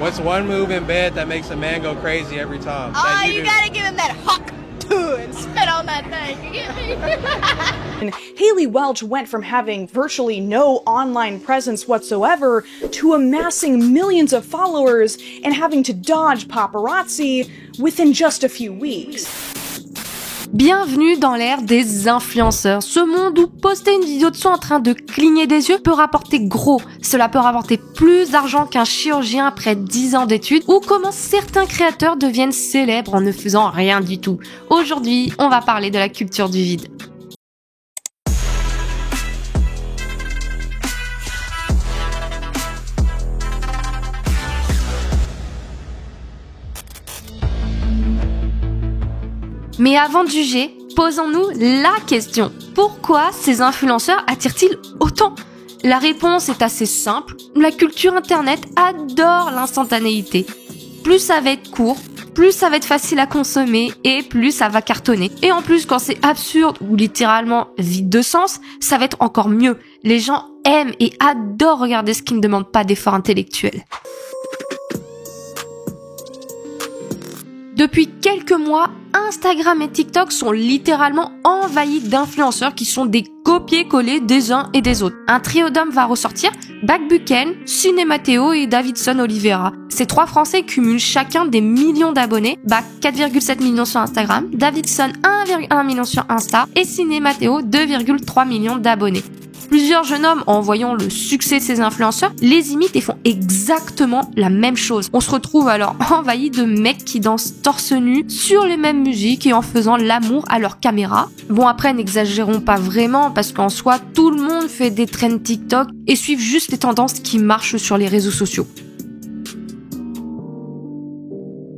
What's one move in bed that makes a man go crazy every time? Oh, you gotta give him that hawk too and spit on that thing. You get me? And Haley Welch went from having virtually no online presence whatsoever to amassing millions of followers and having to dodge paparazzi within just a few weeks. Bienvenue dans l'ère des influenceurs, ce monde où poster une vidéo de soi en train de cligner des yeux peut rapporter gros. Cela peut rapporter plus d'argent qu'un chirurgien après 10 ans d'études, ou comment certains créateurs deviennent célèbres en ne faisant rien du tout. Aujourd'hui, on va parler de la culture du vide. Mais avant de juger, posons-nous la question. Pourquoi ces influenceurs attirent-ils autant ? La réponse est assez simple. La culture internet adore l'instantanéité. Plus ça va être court, plus ça va être facile à consommer et plus ça va cartonner. Et en plus, quand c'est absurde ou littéralement vide de sens, ça va être encore mieux. Les gens aiment et adorent regarder ce qui ne demande pas d'effort intellectuel. Depuis quelques mois, Instagram et TikTok sont littéralement envahis d'influenceurs qui sont des copier-coller des uns et des autres. Un trio d'hommes va ressortir, Backbucken, Cinématéo et Davidson Oliveira. Ces trois Français cumulent chacun des millions d'abonnés, Back 4,7 millions sur Instagram, Davidson 1,1 million sur Insta et Cinématéo 2,3 millions d'abonnés. Plusieurs jeunes hommes, en voyant le succès de ces influenceurs, les imitent et font exactement la même chose. On se retrouve alors envahi de mecs qui dansent torse nu sur les mêmes musiques et en faisant l'amour à leur caméra. Bon, après, n'exagérons pas vraiment parce qu'en soi, tout le monde fait des trends TikTok et suivent juste les tendances qui marchent sur les réseaux sociaux.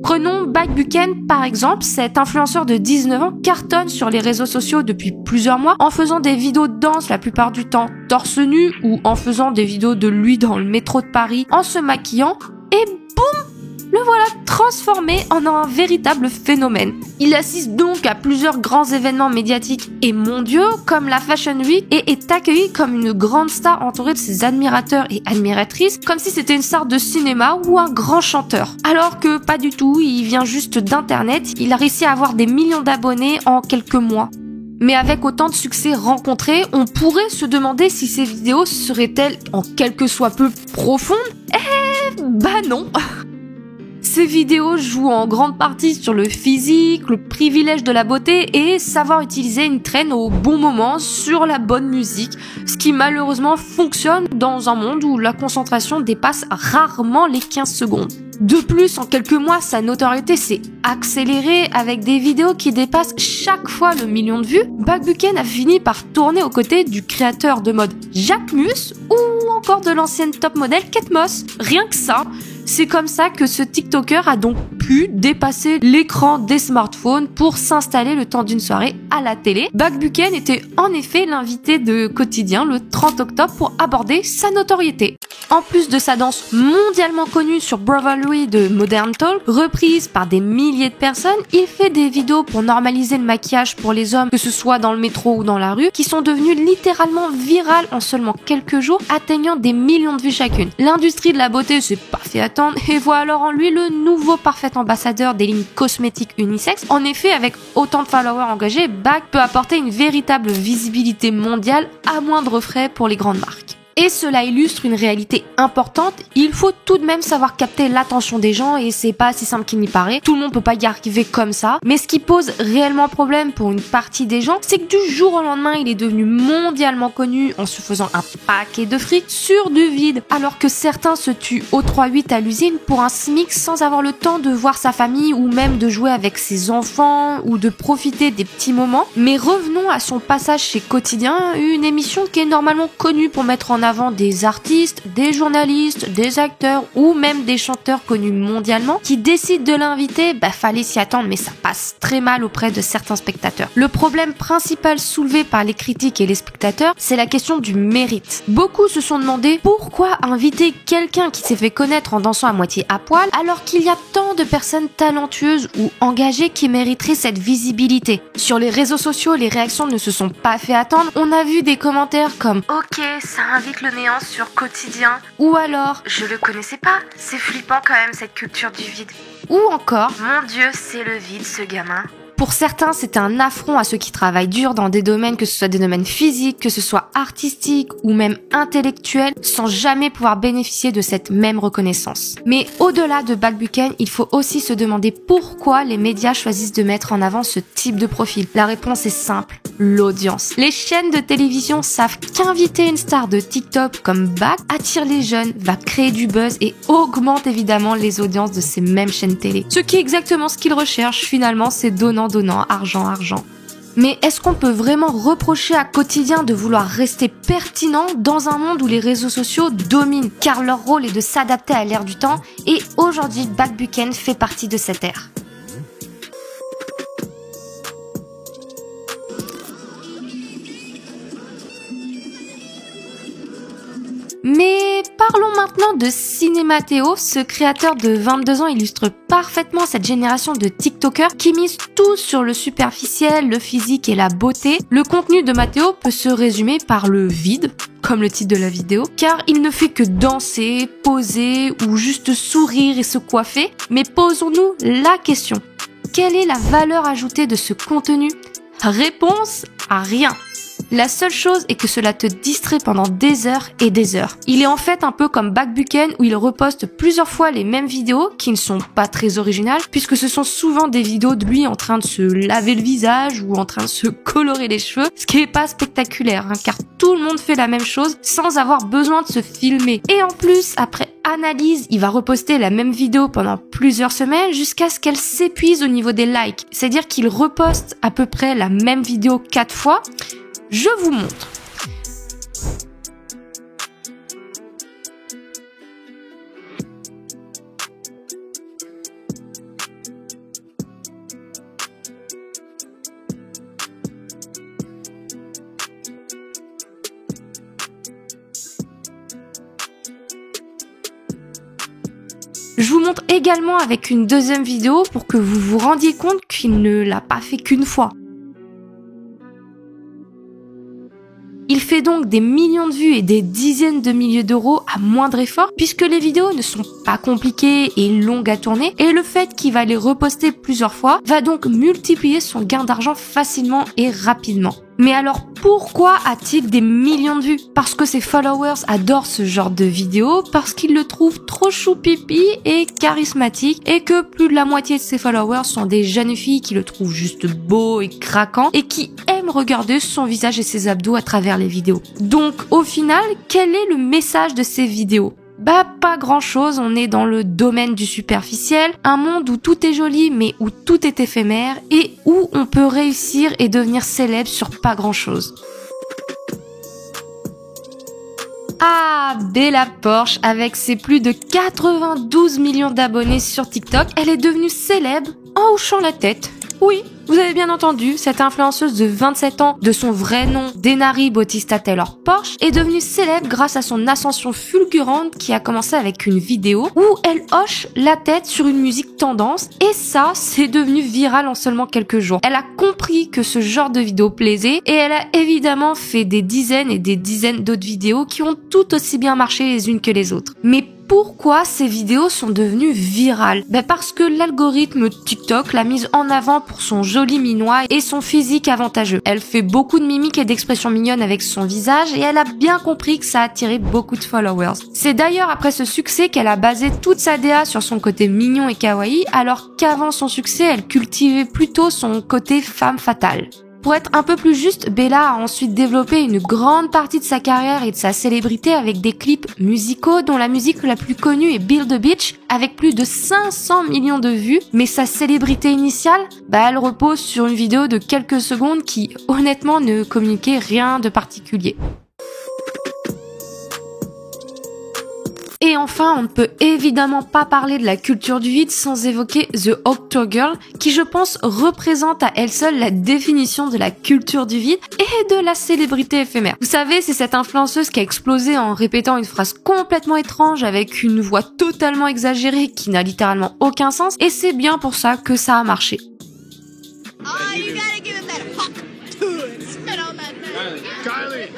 Prenons Backbucken par exemple, cet influenceur de 19 ans cartonne sur les réseaux sociaux depuis plusieurs mois en faisant des vidéos de danse la plupart du temps torse nu ou en faisant des vidéos de lui dans le métro de Paris en se maquillant et boum, le voilà transformé en un véritable phénomène. Il assiste donc à plusieurs grands événements médiatiques et mondiaux comme la Fashion Week et est accueilli comme une grande star entourée de ses admirateurs et admiratrices comme si c'était une star de cinéma ou un grand chanteur. Alors que pas du tout, il vient juste d'internet, il a réussi à avoir des millions d'abonnés en quelques mois. Mais avec autant de succès rencontrés, on pourrait se demander si ces vidéos seraient-elles en quelque soit peu profondes ? Bah non. Ces vidéos jouent en grande partie sur le physique, le privilège de la beauté et savoir utiliser une traîne au bon moment sur la bonne musique, ce qui malheureusement fonctionne dans un monde où la concentration dépasse rarement les 15 secondes. De plus, en quelques mois, sa notoriété s'est accélérée avec des vidéos qui dépassent chaque fois le million de vues. Backbucken a fini par tourner aux côtés du créateur de mode Jacques Mus ou encore de l'ancienne top modèle Kate Moss. Rien que ça, c'est comme ça que ce TikToker a donc pu dépasser l'écran des smartphones pour s'installer le temps d'une soirée à la télé. Backbucken était en effet l'invité de Quotidien le 30 octobre pour aborder sa notoriété. En plus de sa danse mondialement connue sur Bravo Louis de Modern Talk, reprise par des milliers de personnes, il fait des vidéos pour normaliser le maquillage pour les hommes, que ce soit dans le métro ou dans la rue, qui sont devenues littéralement virales en seulement quelques jours, atteignant des millions de vues chacune. L'industrie de la beauté s'est pas fait attendre et voit alors en lui le nouveau parfait ambassadeur des lignes cosmétiques unisex. En effet, avec autant de followers engagés, Back peut apporter une véritable visibilité mondiale à moindre frais pour les grandes marques. Et cela illustre une réalité importante, il faut tout de même savoir capter l'attention des gens et c'est pas si simple qu'il n'y paraît, tout le monde peut pas y arriver comme ça, mais ce qui pose réellement problème pour une partie des gens, c'est que du jour au lendemain il est devenu mondialement connu en se faisant un paquet de fric sur du vide, alors que certains se tuent au 3-8 à l'usine pour un SMIC sans avoir le temps de voir sa famille ou même de jouer avec ses enfants ou de profiter des petits moments. Mais revenons à son passage chez Quotidien, une émission qui est normalement connue pour mettre en avant des artistes, des journalistes, des acteurs ou même des chanteurs connus mondialement qui décident de l'inviter, fallait s'y attendre mais ça passe très mal auprès de certains spectateurs. Le problème principal soulevé par les critiques et les spectateurs, c'est la question du mérite. Beaucoup se sont demandé pourquoi inviter quelqu'un qui s'est fait connaître en dansant à moitié à poil alors qu'il y a tant de personnes talentueuses ou engagées qui mériteraient cette visibilité. Sur les réseaux sociaux, les réactions ne se sont pas fait attendre. On a vu des commentaires comme « Ok, ça invite vite le néant sur Quotidien. Ou alors, je le connaissais pas, c'est flippant quand même cette culture du vide. Ou encore, mon Dieu, c'est le vide ce gamin. Pour certains, c'est un affront à ceux qui travaillent dur dans des domaines, que ce soit des domaines physiques, que ce soit artistiques ou même intellectuels, sans jamais pouvoir bénéficier de cette même reconnaissance. Mais au-delà de Backbuken, il faut aussi se demander pourquoi les médias choisissent de mettre en avant ce type de profil. La réponse est simple, l'audience. Les chaînes de télévision savent qu'inviter une star de TikTok comme Back attire les jeunes, va créer du buzz et augmente évidemment les audiences de ces mêmes chaînes télé. Ce qui est exactement ce qu'ils recherchent finalement, c'est donnant, argent. Mais est-ce qu'on peut vraiment reprocher à Quotidien de vouloir rester pertinent dans un monde où les réseaux sociaux dominent, car leur rôle est de s'adapter à l'ère du temps, et aujourd'hui Backbuken fait partie de cette ère. Mais parlons maintenant de Cinémathéo. Ce créateur de 22 ans illustre parfaitement cette génération de TikTokers qui misent tout sur le superficiel, le physique et la beauté. Le contenu de Mathéo peut se résumer par le vide, comme le titre de la vidéo, car il ne fait que danser, poser ou juste sourire et se coiffer. Mais posons-nous la question. Quelle est la valeur ajoutée de ce contenu ? Réponse : rien. La seule chose est que cela te distrait pendant des heures et des heures. Il est en fait un peu comme Backbuken où il reposte plusieurs fois les mêmes vidéos qui ne sont pas très originales puisque ce sont souvent des vidéos de lui en train de se laver le visage ou en train de se colorer les cheveux, ce qui est pas spectaculaire car tout le monde fait la même chose sans avoir besoin de se filmer. Et en plus, après analyse, il va reposter la même vidéo pendant plusieurs semaines jusqu'à ce qu'elle s'épuise au niveau des likes. C'est-à-dire qu'il reposte à peu près la même vidéo 4 fois. Je vous montre. Je vous montre également avec une deuxième vidéo pour que vous vous rendiez compte qu'il ne l'a pas fait qu'une fois. Il fait donc des millions de vues et des dizaines de milliers d'euros à moindre effort puisque les vidéos ne sont pas compliquées et longues à tourner et le fait qu'il va les reposter plusieurs fois va donc multiplier son gain d'argent facilement et rapidement. Mais alors pourquoi a-t-il des millions de vues ? Parce que ses followers adorent ce genre de vidéos, parce qu'ils le trouvent trop choupipi et charismatique et que plus de la moitié de ses followers sont des jeunes filles qui le trouvent juste beau et craquant et qui aiment regarder son visage et ses abdos à travers les vidéos. Donc au final, quel est le message de ces vidéos ? Pas grand chose, on est dans le domaine du superficiel, un monde où tout est joli mais où tout est éphémère et où on peut réussir et devenir célèbre sur pas grand chose. Ah, Bella Porsche, avec ses plus de 92 millions d'abonnés sur TikTok, elle est devenue célèbre en hochant la tête. Oui, vous avez bien entendu, cette influenceuse de 27 ans, de son vrai nom, Denari Bautista Taylor Porsche, est devenue célèbre grâce à son ascension fulgurante qui a commencé avec une vidéo où elle hoche la tête sur une musique tendance et ça, c'est devenu viral en seulement quelques jours. Elle a compris que ce genre de vidéo plaisait et elle a évidemment fait des dizaines et des dizaines d'autres vidéos qui ont tout aussi bien marché les unes que les autres. Mais pourquoi ces vidéos sont devenues virales ? Parce que l'algorithme TikTok l'a mise en avant pour son joli minois et son physique avantageux. Elle fait beaucoup de mimiques et d'expressions mignonnes avec son visage et elle a bien compris que ça attirait beaucoup de followers. C'est d'ailleurs après ce succès qu'elle a basé toute sa DA sur son côté mignon et kawaii, alors qu'avant son succès, elle cultivait plutôt son côté femme fatale. Pour être un peu plus juste, Bella a ensuite développé une grande partie de sa carrière et de sa célébrité avec des clips musicaux dont la musique la plus connue est Build the Beach avec plus de 500 millions de vues, mais sa célébrité initiale, elle repose sur une vidéo de quelques secondes qui honnêtement ne communiquait rien de particulier. Et enfin, on ne peut évidemment pas parler de la culture du vide sans évoquer The Octo Girl, qui je pense représente à elle seule la définition de la culture du vide et de la célébrité éphémère. Vous savez, c'est cette influenceuse qui a explosé en répétant une phrase complètement étrange avec une voix totalement exagérée qui n'a littéralement aucun sens, et c'est bien pour ça que ça a marché. Oh, you gotta give him that hawk and spit on that thing. Kylie.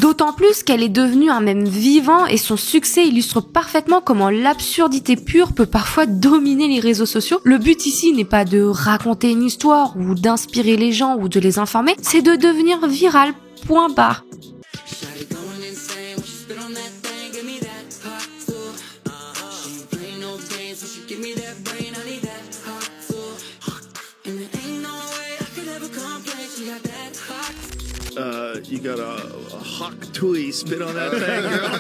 D'autant plus qu'elle est devenue un mème vivant et son succès illustre parfaitement comment l'absurdité pure peut parfois dominer les réseaux sociaux. Le but ici n'est pas de raconter une histoire ou d'inspirer les gens ou de les informer, c'est de devenir viral, point barre. You got a hawk tui spit on that thing, girl.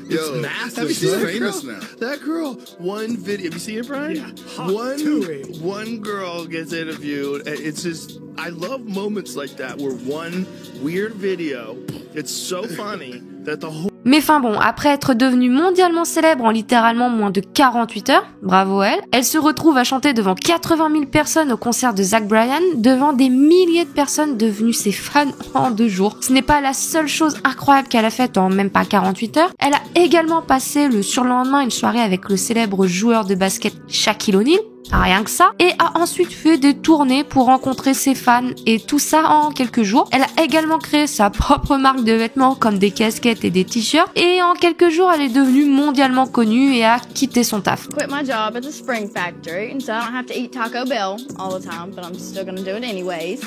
It's Yo, massive. she's That famous girl, now. That girl, one video. Have you seen it, Brian? Yeah, hawk tui. One girl gets interviewed. And it's just, I love moments like that where one weird video, it's so funny that the whole Mais enfin bon, après être devenue mondialement célèbre en littéralement moins de 48 heures, bravo elle, elle se retrouve à chanter devant 80 000 personnes au concert de Zach Bryan, devant des milliers de personnes devenues ses fans en 2 jours. Ce n'est pas la seule chose incroyable qu'elle a faite en même pas 48 heures, elle a également passé le surlendemain une soirée avec le célèbre joueur de basket Shaquille O'Neal, rien que ça, et a ensuite fait des tournées pour rencontrer ses fans, et tout ça en quelques jours. Elle a également créé sa propre marque de vêtements comme des casquettes et des t-shirts, et en quelques jours elle est devenue mondialement connue et a quitté son taf. Quit my job at the spring factory, and so I don't have to eat Taco Bell all the time, but I'm still gonna do it anyways.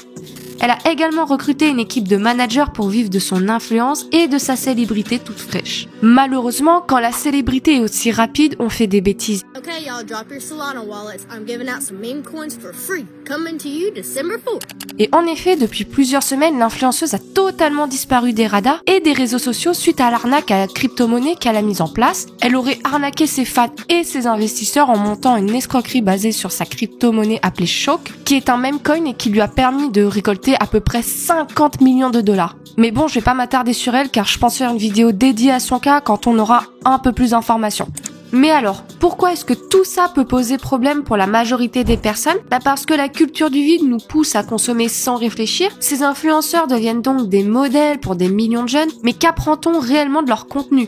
Elle a également recruté une équipe de managers pour vivre de son influence et de sa célébrité toute fraîche. Malheureusement, quand la célébrité est aussi rapide, on fait des bêtises. Okay, y'all, drop your Solana wallets. I'm giving out some meme coins for free. Coming to you December 4th. Et en effet, depuis plusieurs semaines, l'influenceuse a totalement disparu des radars et des réseaux sociaux suite à l'arnaque à la crypto-monnaie qu'elle a mise en place. Elle aurait arnaqué ses fans et ses investisseurs en montant une escroquerie basée sur sa crypto-monnaie appelée Shock, qui est un meme coin et qui lui a permis de récolter à peu près 50 millions de dollars. Mais bon, je vais pas m'attarder sur elle car je pense faire une vidéo dédiée à son cas quand on aura un peu plus d'informations. Mais alors, pourquoi est-ce que tout ça peut poser problème pour la majorité des personnes ? Parce que la culture du vide nous pousse à consommer sans réfléchir. Ces influenceurs deviennent donc des modèles pour des millions de jeunes, mais qu'apprend-on réellement de leur contenu ?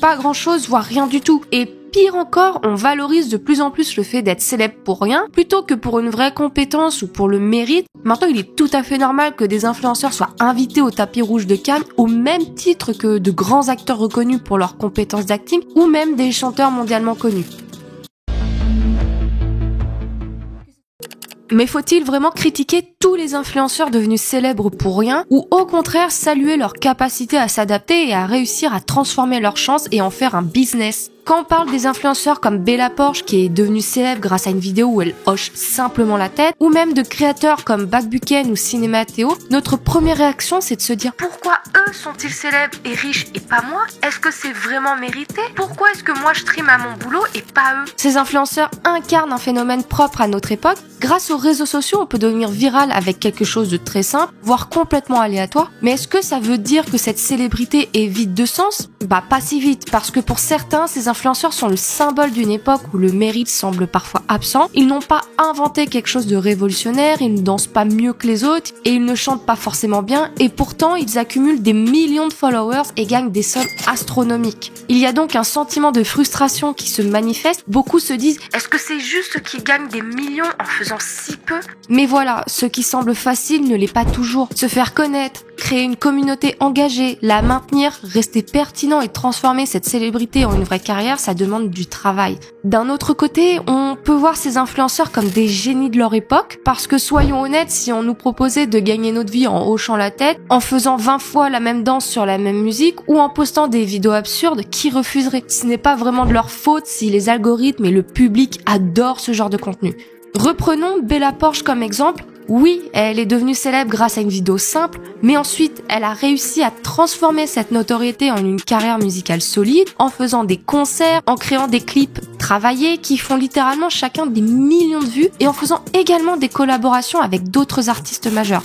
Pas grand-chose, voire rien du tout. Et pire encore, on valorise de plus en plus le fait d'être célèbre pour rien, plutôt que pour une vraie compétence ou pour le mérite. Maintenant, il est tout à fait normal que des influenceurs soient invités au tapis rouge de Cannes au même titre que de grands acteurs reconnus pour leurs compétences d'acting ou même des chanteurs mondialement connus. Mais faut-il vraiment critiquer tous les influenceurs devenus célèbres pour rien ou au contraire saluer leur capacité à s'adapter et à réussir à transformer leur chance et en faire un business ? Quand on parle des influenceurs comme Bella Poarch qui est devenue célèbre grâce à une vidéo où elle hoche simplement la tête, ou même de créateurs comme Backbuken ou Cinématéo, notre première réaction c'est de se dire pourquoi eux sont-ils célèbres et riches et pas moi ? Est-ce que c'est vraiment mérité ? Pourquoi est-ce que moi je trime à mon boulot et pas eux ? Ces influenceurs incarnent un phénomène propre à notre époque. Grâce aux réseaux sociaux, on peut devenir viral avec quelque chose de très simple, voire complètement aléatoire. Mais est-ce que ça veut dire que cette célébrité est vide de sens ? Pas si vite, parce que pour certains, ces influenceurs sont le symbole d'une époque où le mérite semble parfois absent. Ils n'ont pas inventé quelque chose de révolutionnaire, ils ne dansent pas mieux que les autres, et ils ne chantent pas forcément bien, et pourtant ils accumulent des millions de followers et gagnent des sommes astronomiques. Il y a donc un sentiment de frustration qui se manifeste. Beaucoup se disent, est-ce que c'est juste qu'ils gagnent des millions en faisant si peu ? Mais voilà, ce qui semble facile ne l'est pas toujours. Se faire connaître, créer une communauté engagée, la maintenir, rester pertinent et transformer cette célébrité en une vraie carrière, ça demande du travail. D'un autre côté, on peut voir ces influenceurs comme des génies de leur époque, parce que soyons honnêtes, si on nous proposait de gagner notre vie en hochant la tête, en faisant 20 fois la même danse sur la même musique, ou en postant des vidéos absurdes, qui refuserait ? Ce n'est pas vraiment de leur faute si les algorithmes et le public adorent ce genre de contenu. Reprenons Bella Poarch comme exemple. Oui, elle est devenue célèbre grâce à une vidéo simple, mais ensuite, elle a réussi à transformer cette notoriété en une carrière musicale solide, en faisant des concerts, en créant des clips travaillés qui font littéralement chacun des millions de vues, et en faisant également des collaborations avec d'autres artistes majeurs.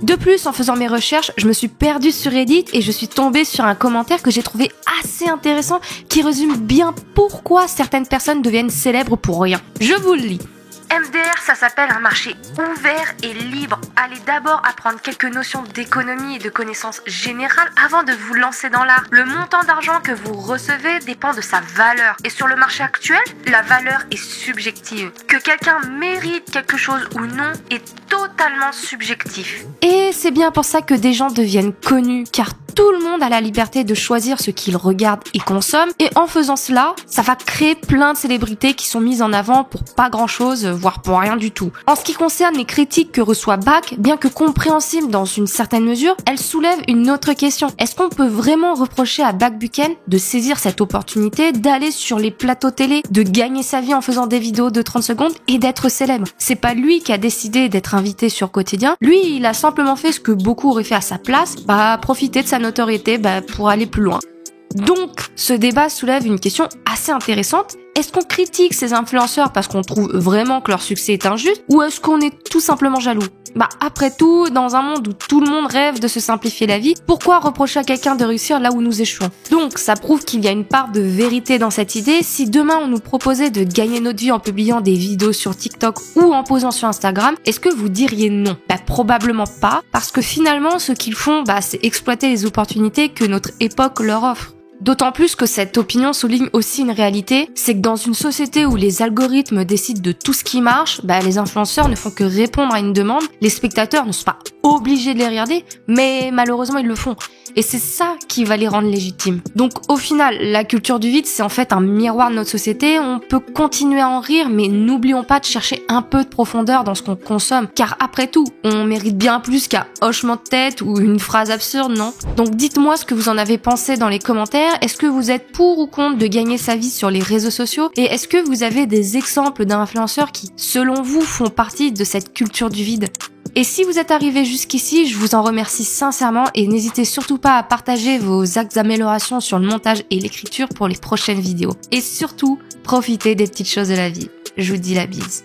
De plus, en faisant mes recherches, je me suis perdue sur Reddit et je suis tombée sur un commentaire que j'ai trouvé assez intéressant qui résume bien pourquoi certaines personnes deviennent célèbres pour rien. Je vous le lis. MDR, ça s'appelle un marché ouvert et libre. Allez d'abord apprendre quelques notions d'économie et de connaissances générales avant de vous lancer dans l'art. Le montant d'argent que vous recevez dépend de sa valeur. Et sur le marché actuel, la valeur est subjective. Que quelqu'un mérite quelque chose ou non est totalement subjectif. Et c'est bien pour ça que des gens deviennent connus, car tout le monde a la liberté de choisir ce qu'il regarde et consomme, et en faisant cela, ça va créer plein de célébrités qui sont mises en avant pour pas grand chose, voire pour rien du tout. En ce qui concerne les critiques que reçoit Bach, bien que compréhensibles dans une certaine mesure, elles soulèvent une autre question. Est-ce qu'on peut vraiment reprocher à Bach Buchen de saisir cette opportunité, d'aller sur les plateaux télé, de gagner sa vie en faisant des vidéos de 30 secondes et d'être célèbre? C'est pas lui qui a décidé d'être invité sur Quotidien. Lui, il a simplement fait ce que beaucoup auraient fait à sa place, profiter de sa notoriété pour aller plus loin. Donc, ce débat soulève une question assez intéressante. Est-ce qu'on critique ces influenceurs parce qu'on trouve vraiment que leur succès est injuste, ou est-ce qu'on est tout simplement jaloux? Après tout, dans un monde où tout le monde rêve de se simplifier la vie, pourquoi reprocher à quelqu'un de réussir là où nous échouons? Donc, ça prouve qu'il y a une part de vérité dans cette idée. Si demain on nous proposait de gagner notre vie en publiant des vidéos sur TikTok ou en posant sur Instagram, est-ce que vous diriez non? Probablement pas, parce que finalement, ce qu'ils font, c'est exploiter les opportunités que notre époque leur offre. D'autant plus que cette opinion souligne aussi une réalité, c'est que dans une société où les algorithmes décident de tout ce qui marche, les influenceurs ne font que répondre à une demande, les spectateurs ne sont pas obligés de les regarder, mais malheureusement ils le font. Et c'est ça qui va les rendre légitimes. Donc au final, la culture du vide, c'est en fait un miroir de notre société, on peut continuer à en rire, mais n'oublions pas de chercher un peu de profondeur dans ce qu'on consomme, car après tout, on mérite bien plus qu'un hochement de tête ou une phrase absurde, non? Donc dites-moi ce que vous en avez pensé dans les commentaires. Est-ce que vous êtes pour ou contre de gagner sa vie sur les réseaux sociaux? Et est-ce que vous avez des exemples d'influenceurs qui, selon vous, font partie de cette culture du vide? Et si vous êtes arrivé jusqu'ici, je vous en remercie sincèrement et n'hésitez surtout pas à partager vos axes d'amélioration sur le montage et l'écriture pour les prochaines vidéos. Et surtout, profitez des petites choses de la vie. Je vous dis la bise.